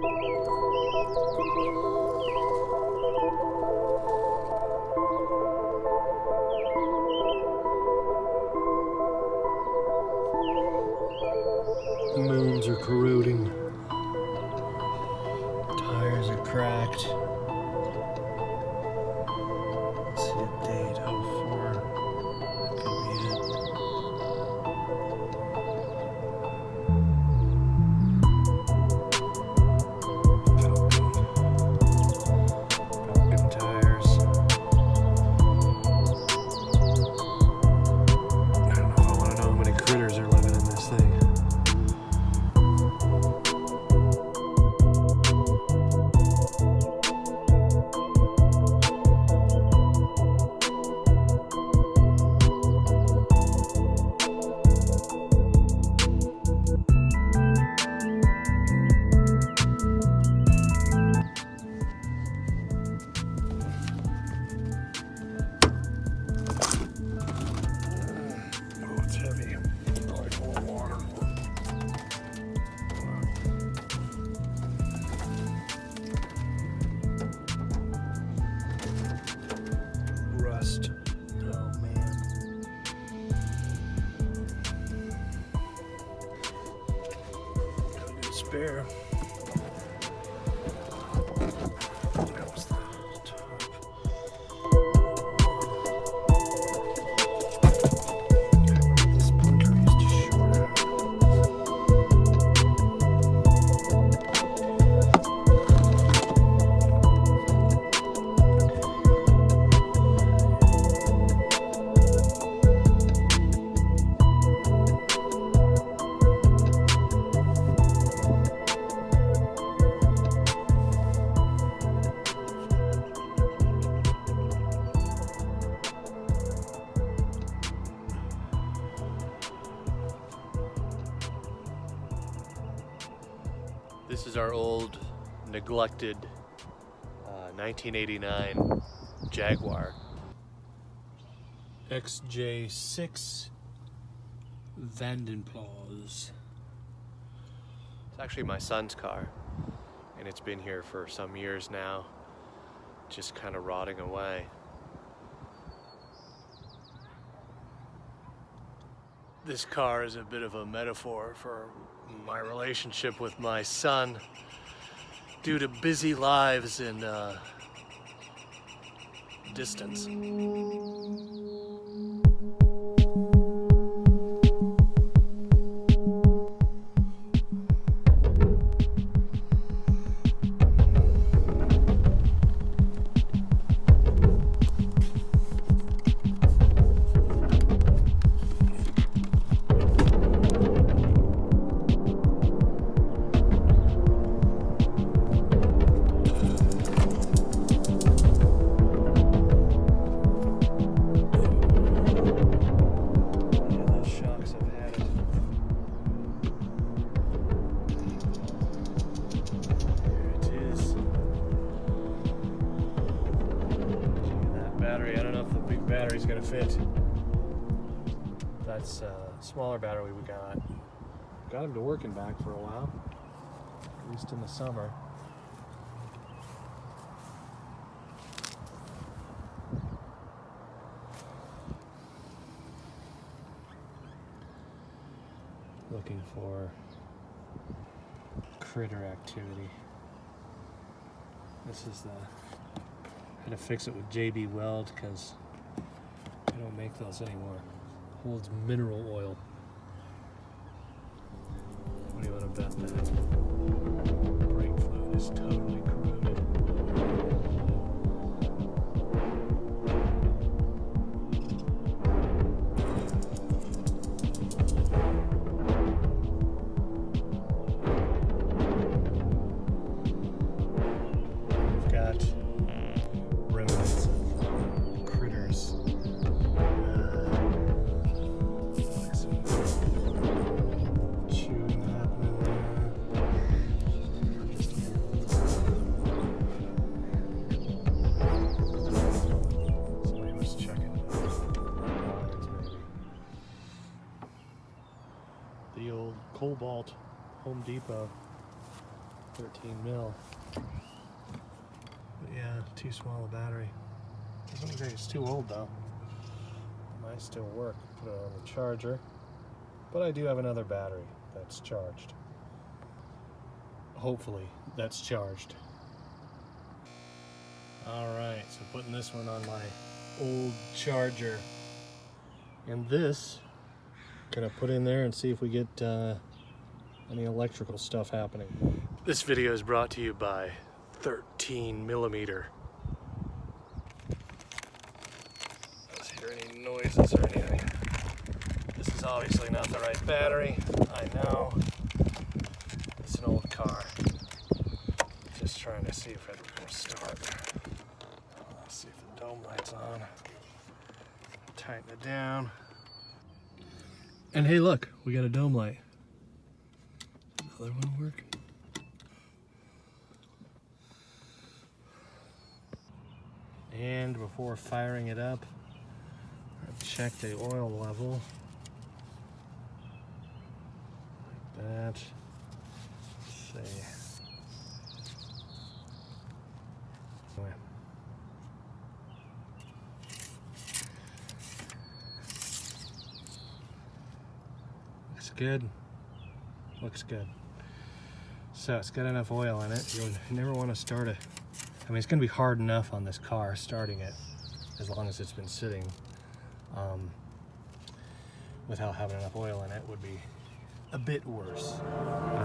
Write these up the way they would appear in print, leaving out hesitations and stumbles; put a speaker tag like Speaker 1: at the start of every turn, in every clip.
Speaker 1: The moons are corroding. Tires are cracked. Let's see a date, 04. That could be it. Falcon tires. I don't know if I want to know how many critters are living in this thing. Rust. Oh man. Got a good spare. That was the top. This blinker is too short. This is our old, neglected 1989 Jaguar XJ6 Vanden Plas. It's actually my son's car, and it's been here for some years now, just kind of rotting away. This car is a bit of a metaphor for my relationship with my son due to busy lives and distance. Battery's gonna fit. That's a smaller battery we got. Got him to working back for a while, at least in the summer. Looking for critter activity. This is the, I had to fix it with JB Weld because I don't make those anymore. Holds mineral oil. What do you want to bet that? Brake fluid is totally corroded. We've got remnants of critters. The old Cobalt Home Depot. 13 mil. But yeah, too small a battery. Doesn't look like it's too old though. It might still work. Put it on the charger. But I do have another battery that's charged. Hopefully that's charged. Alright, so putting this one on my old charger. And this, gonna put in there and see if we get any electrical stuff happening. This video is brought to you by 13 millimeter. Let's hear any noises or anything. This is obviously not the right battery. I know. It's an old car. Just trying to see if it will start. Let's see if the dome light's on. Tighten it down. And hey, look, we got a dome light. Another one work. And before firing it up, I'll check the oil level. Like that. Let's see. Looks good. Looks good. So it's got enough oil in it. You'll never want to start it. I mean, it's going to be hard enough on this car starting it as long as it's been sitting. Without having enough oil in it would be a bit worse.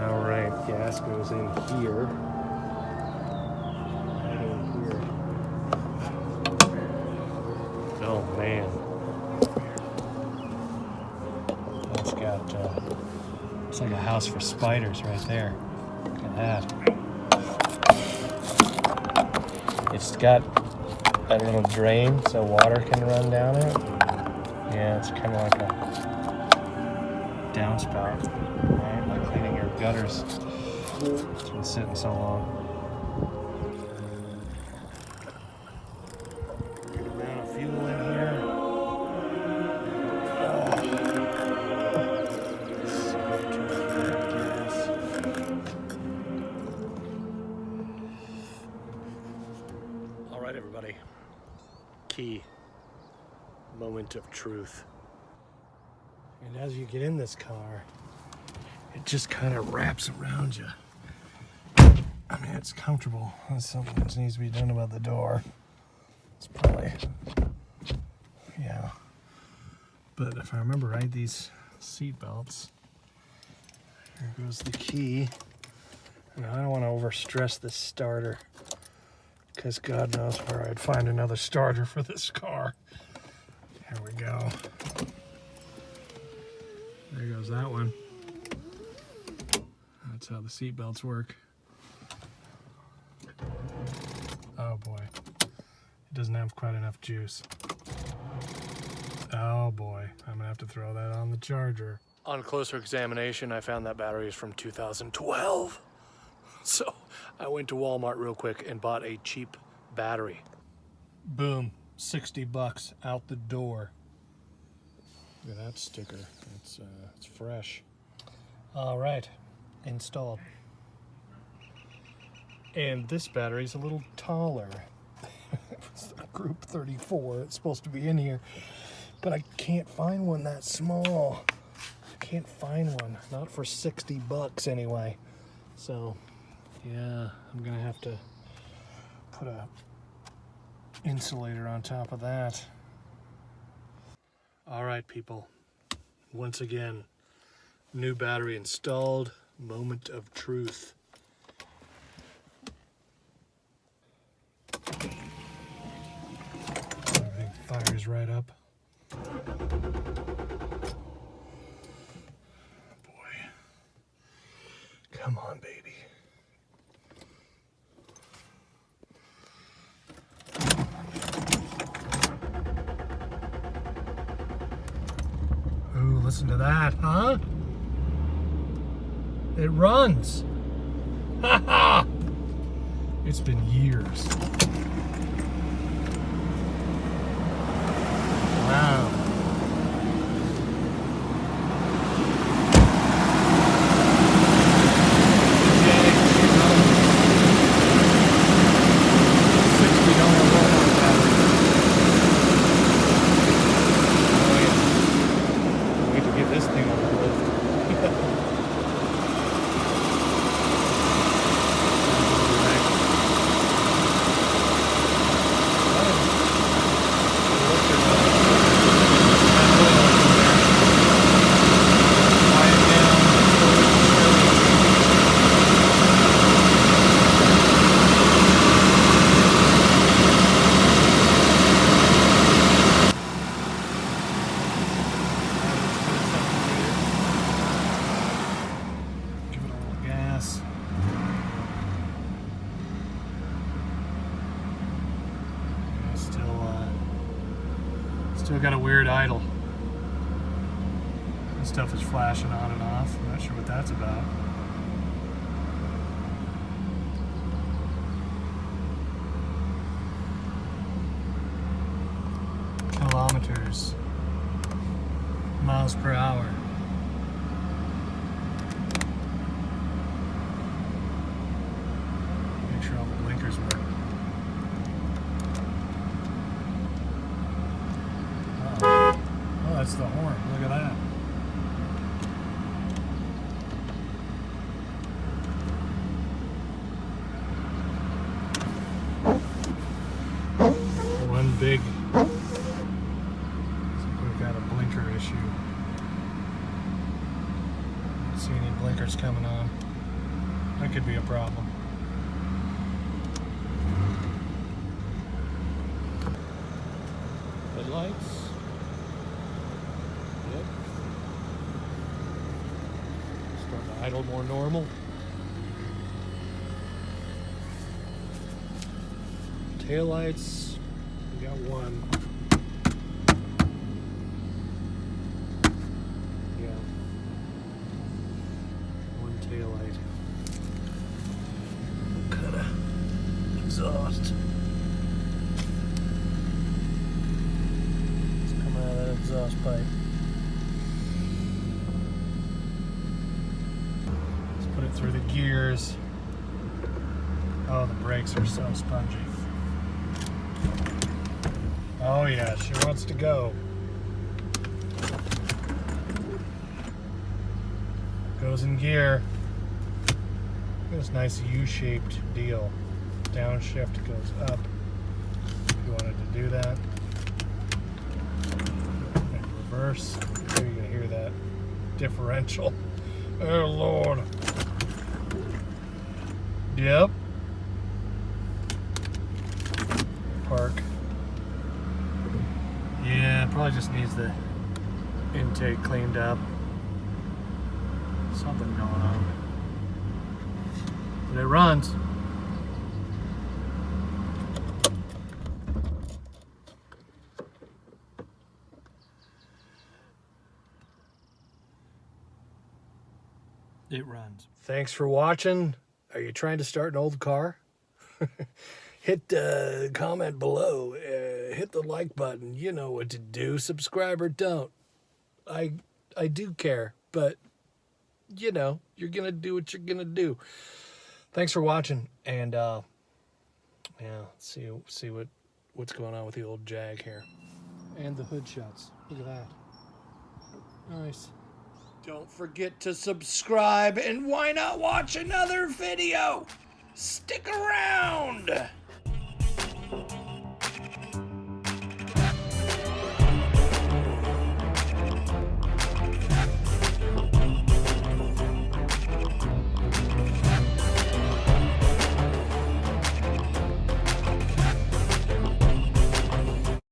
Speaker 1: All right, gas goes in here. Right in here. Oh man, that's got it's like a house for spiders right there. Look at that. It's got a little drain so water can run down it. Yeah, it's kind of like a downspout, right? Like cleaning your gutters. It's been sitting so long. Good amount of fuel in here. All right, everybody. Key. Moment of truth. And as you get in this car, it just kind of wraps around you. I mean, it's comfortable. That's something that needs to be done about the door. It's probably, yeah. But if I remember right, these seat belts, here goes the key. And I don't want to overstress this starter, because God knows where I'd find another starter for this car. Here we go. There goes that one. That's how the seat belts work. Oh boy. It doesn't have quite enough juice. Oh boy. I'm gonna have to throw that on the charger. On closer examination, I found that battery is from 2012. So I went to Walmart real quick and bought a cheap battery. Boom. 60 bucks out the door. Look at that sticker. It's fresh. All right, installed. And this battery's a little taller. It's group 34. It's supposed to be in here, but I can't find one that small. I can't find one, not for 60 bucks anyway. So, yeah, I'm gonna have to put a insulator on top of that. All right, people. Once again, new battery installed. Moment of truth. Everything fires right up. Boy. Come on, baby. Ooh, listen to that, huh? It runs. Ha ha! It's been years. Wow. Okay,
Speaker 2: Still got a weird idle. This stuff is flashing on and off. I'm not sure what that's about. Kilometers. Miles per hour. Make sure all the blinkers work. Uh-oh. Oh, that's the horn. Look at that. One big. Looks like we've got a blinker issue. Don't see any blinkers coming on. That could be a problem. Headlights. Yep. Starting to idle more normal. Taillights. We got one. Yeah. One taillight. What kind of exhaust? It's coming out of that exhaust pipe. Let's put it through the gears. Oh, the brakes are so spongy. Oh yeah, she wants to go. Goes in gear. Look at this nice U-shaped deal. Downshift goes up. If you wanted to do that. And reverse. You're gonna hear that differential. Oh Lord. Yep. Park. Yeah, it probably just needs the intake cleaned up. Something going on. But it runs. It runs. Thanks for watching. Are you trying to start an old car? Hit the comment below. Hit the like button. You know what to do. Subscribe or don't. I do care, but you know, you're gonna do what you're gonna do. Thanks for watching, and yeah, let's see what's going on with the old Jag here. And the hood shuts. Look at that. Nice. Don't forget to subscribe, and why not watch another video? Stick around!